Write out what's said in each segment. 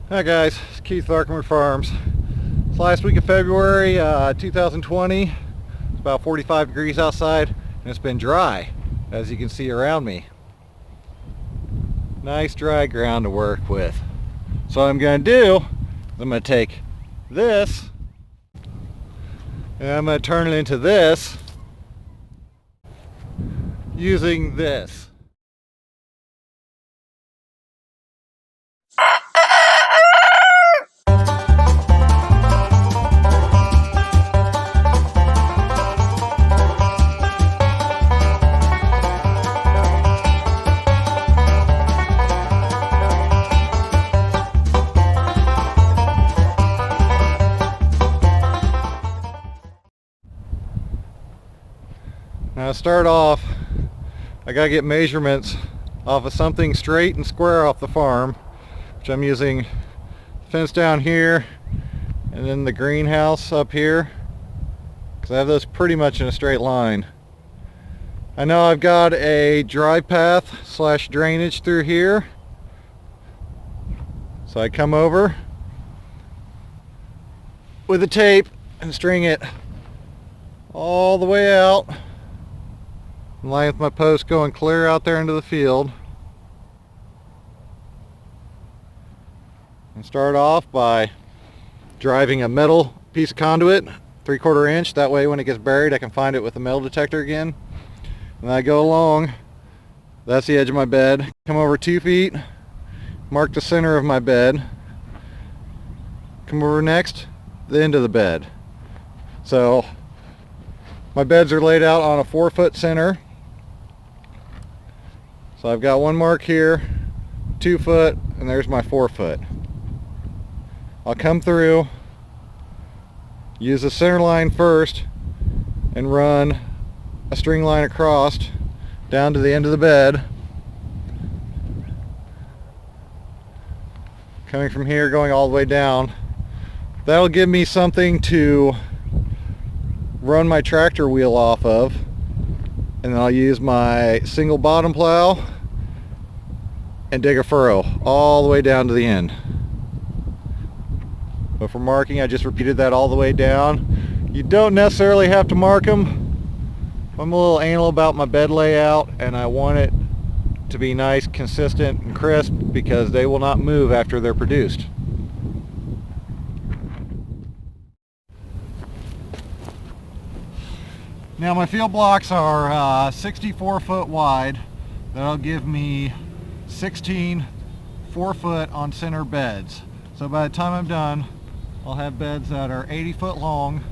Hi guys, it's Keith with Arkenberg Farms. It's last week of February 2020. It's about 45 degrees outside and it's been dry, as you can see around me. Nice dry ground to work with. So what I'm going to do is I'm going to take this and I'm going to turn it into this using this. Now to start off, I gotta get measurements off of something straight and square off the farm, which I'm using fence down here and then the greenhouse up here, because I have those pretty much in a straight line. I know I've got a drive path / drainage through here, so I come over with the tape and string it all the way out, in line with my post going clear out there into the field. And start off by driving a metal piece of conduit 3/4 inch, that way when it gets buried I can find it with a metal detector again. And I go along, that's the edge of my bed, come over 2 feet, mark the center of my bed, come over next, the end of the bed. So my beds are laid out on a 4-foot center. So I've got one mark here, 2 foot, and there's my 4 foot. I'll come through, use the center line first, and run a string line across down to the end of the bed. Coming from here, going all the way down. That'll give me something to run my tractor wheel off of, and then I'll use my single bottom plow and dig a furrow all the way down to the end. But for marking, I just repeated that all the way down. You don't necessarily have to mark them. I'm a little anal about my bed layout, and I want it to be nice, consistent, and crisp, because they will not move after they're produced. Now my field blocks are 64 foot wide. That'll give me 16 4-foot on center beds. So by the time I'm done, I'll have beds that are 80 foot long.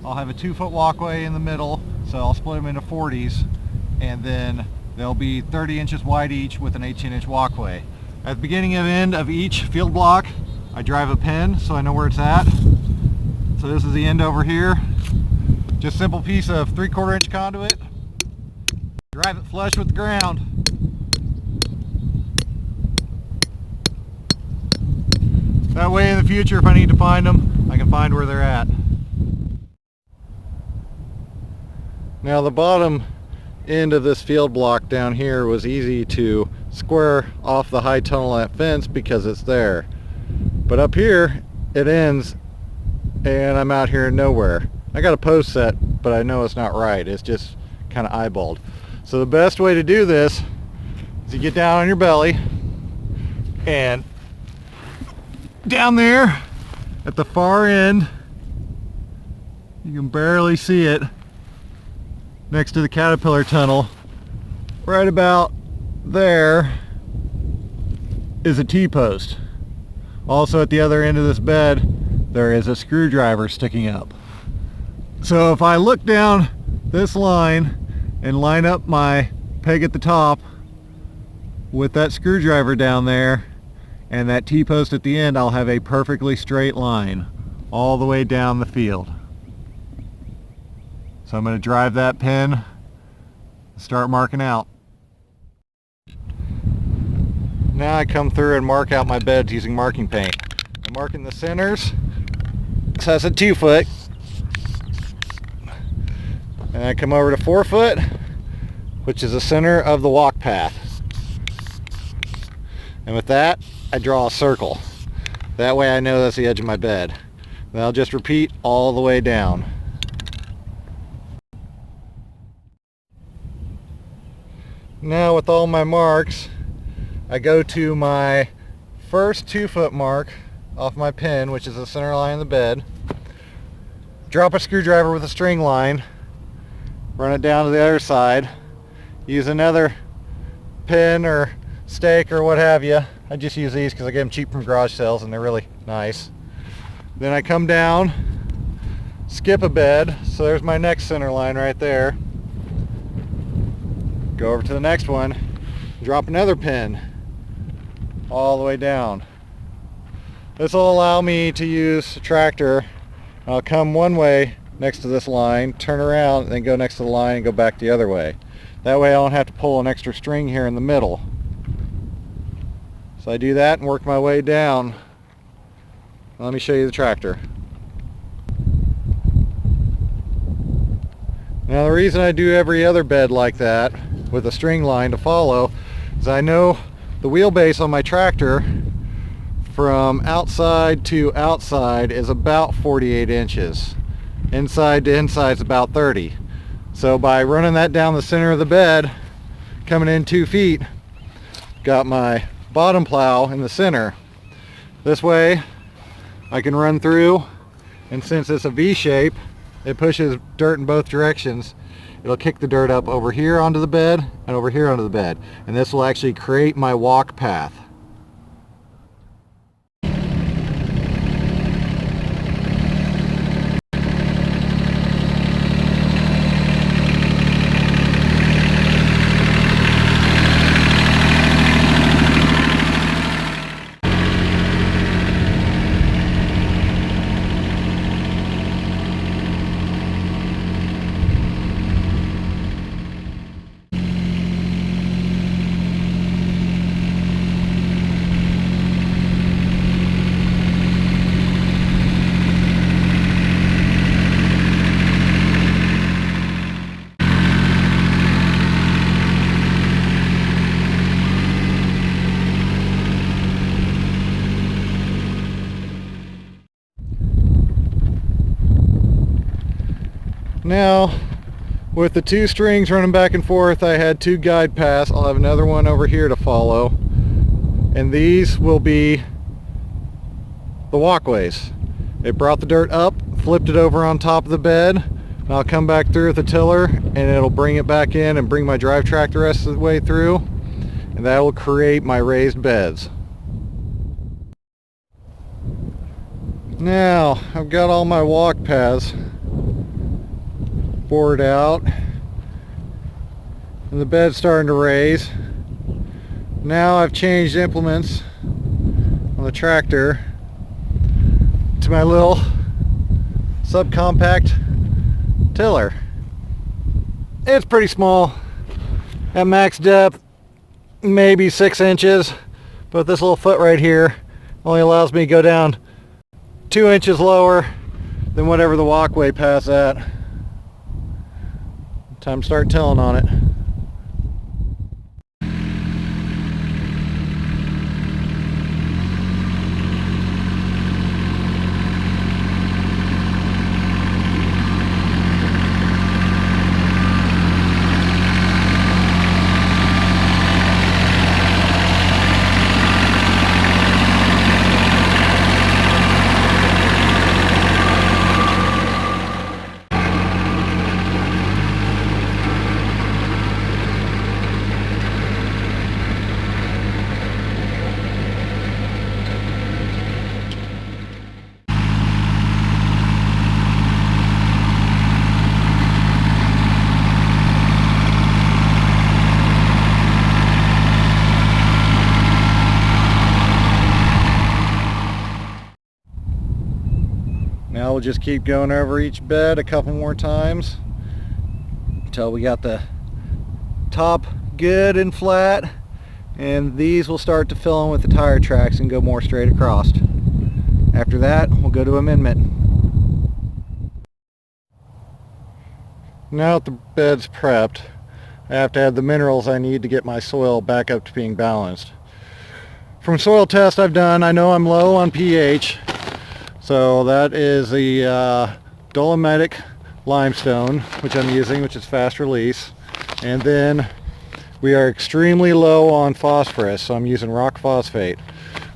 I'll have a 2-foot walkway in the middle, so I'll split them into 40s, and then they'll be 30 inches wide each with an 18-inch walkway. At the beginning and end of each field block, I drive a pin so I know where it's at. So this is the end over here. Just a simple piece of 3/4 inch conduit. Drive it flush with the ground. That way in the future, if I need to find them, I can find where they're at. Now the bottom end of this field block down here was easy to square off the high tunnel at fence because it's there. But up here, it ends and I'm out here in nowhere. I got a post set, but I know it's not right. It's just kind of eyeballed. So the best way to do this is you get down on your belly, and down there at the far end, you can barely see it, next to the caterpillar tunnel, right about there is a T-post. Also at the other end of this bed, there is a screwdriver sticking up. So if I look down this line and line up my peg at the top with that screwdriver down there and that T-post at the end, I'll have a perfectly straight line all the way down the field. So I'm going to drive that pin, start marking out. Now I come through and mark out my beds using marking paint. I'm marking the centers, so that's a 2 foot. And I come over to 4 foot, which is the center of the walk path. And with that, I draw a circle. That way I know that's the edge of my bed. Then I'll just repeat all the way down. Now with all my marks, I go to my first 2-foot mark off my pin, which is the center line of the bed. Drop a screwdriver with a string line, run it down to the other side, use another pin or stake or what have you. I just use these because I get them cheap from garage sales and they're really nice. Then I come down, skip a bed, so there's my next center line right there. Go over to the next one, drop another pin all the way down. This will allow me to use a tractor. I'll come one way next to this line, turn around, and then go next to the line and go back the other way. That way I don't have to pull an extra string here in the middle. So I do that and work my way down. Let me show you the tractor. Now the reason I do every other bed like that with a string line to follow is I know the wheelbase on my tractor from outside to outside is about 48 inches. Inside to inside is about 30. So by running that down the center of the bed, coming in 2 feet, got my bottom plow in the center. This way I can run through, and since it's a V shape, it pushes dirt in both directions. It'll kick the dirt up over here onto the bed and over here onto the bed. And this will actually create my walk path. Now, with the 2 strings running back and forth, I had 2 guide paths. I'll have another one over here to follow. And these will be the walkways. It brought the dirt up, flipped it over on top of the bed, and I'll come back through with the tiller and it'll bring it back in and bring my drive track the rest of the way through. And that will create my raised beds. Now, I've got all my walk paths bored out and the bed's starting to raise. Now I've changed implements on the tractor to my little subcompact tiller. It's pretty small at max depth, maybe 6 inches, but this little foot right here only allows me to go down 2 inches lower than whatever the walkway path's at. Time to start tilling on it. Now we'll just keep going over each bed a couple more times until we got the top good and flat, and these will start to fill in with the tire tracks and go more straight across. After that, we'll go to amendment. Now that the bed's prepped, I have to add the minerals I need to get my soil back up to being balanced. from soil tests I've done, I know I'm low on pH. So that is the dolomitic limestone, which I'm using, which is fast release. And then we are extremely low on phosphorus, so I'm using rock phosphate.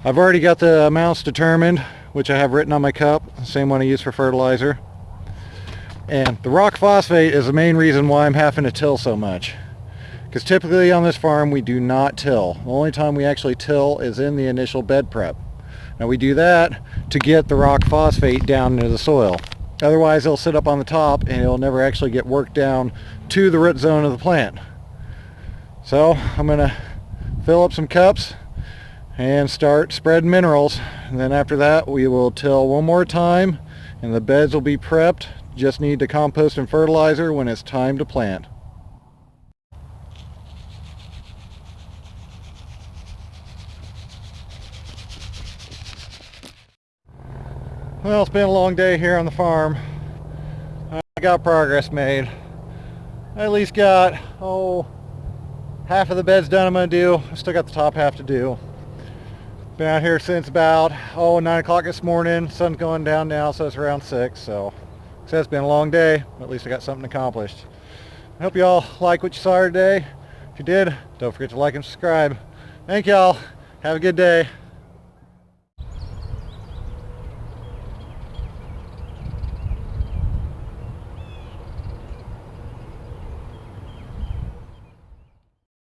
I've already got the amounts determined, which I have written on my cup, the same one I use for fertilizer. And the rock phosphate is the main reason why I'm having to till so much. Because typically on this farm we do not till. The only time we actually till is in the initial bed prep. Now we do that to get the rock phosphate down into the soil. Otherwise it'll sit up on the top and it'll never actually get worked down to the root zone of the plant. So I'm going to fill up some cups and start spreading minerals. And then after that we will till one more time and the beds will be prepped. Just need to compost and fertilizer when it's time to plant. Well, it's been a long day here on the farm. I got progress made. I at least got, half of the beds done I'm going to do. I still got the top half to do. Been out here since about, 9 o'clock this morning. Sun's going down now, so it's around 6. So it's been a long day, but at least I got something accomplished. I hope you all like what you saw today. If you did, don't forget to like and subscribe. Thank y'all. Have a good day.